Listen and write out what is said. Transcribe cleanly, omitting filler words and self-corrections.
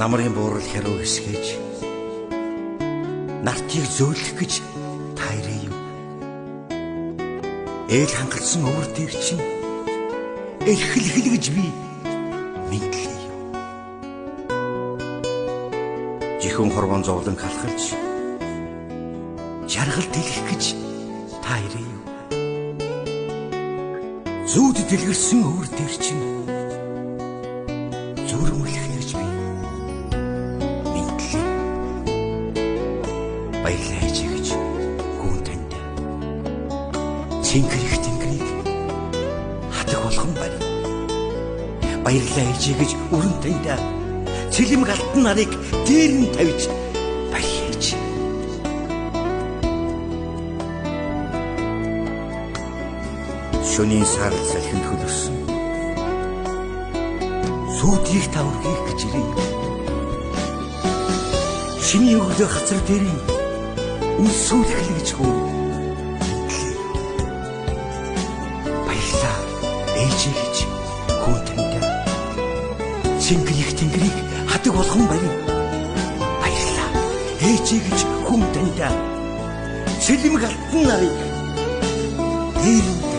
намрын буурал хэрүү хэсгэж нартыг зөөлөх гэж та ирээ юу? Ээл хангалсан өвөр дээр чинь эрхлэл гэж би мэдлээ юу? Жихэн хорвон зовлон халахлж жаргал дэлгэх гэж та ирээ юу? Зүүд дэлгэрсэн өвөр дээр чинь зүрмэлэх гэж би мэдлээ. Баярлалаа гэж гүн танд цэнгэрэх тэнгэрийг хатаг болгон байна. Баярлалаа гэж өрн танд цэлэм галтан нарыг дээр нь тавьж баярлаж. Шөнийн сарал салхинд хөлөрсөн сүүдийг таврахыг гэж ирээ. Шиний өглөө хацар дээрийн үнсүүлэх гэж хөө. Баярлаа ээжээ гэж хүн танд цэнгэрэх тэнгэрийг хатаг болгон байна. Баярлаа ээжээ гэж хүн танд цэлэм галтан нарыг дээр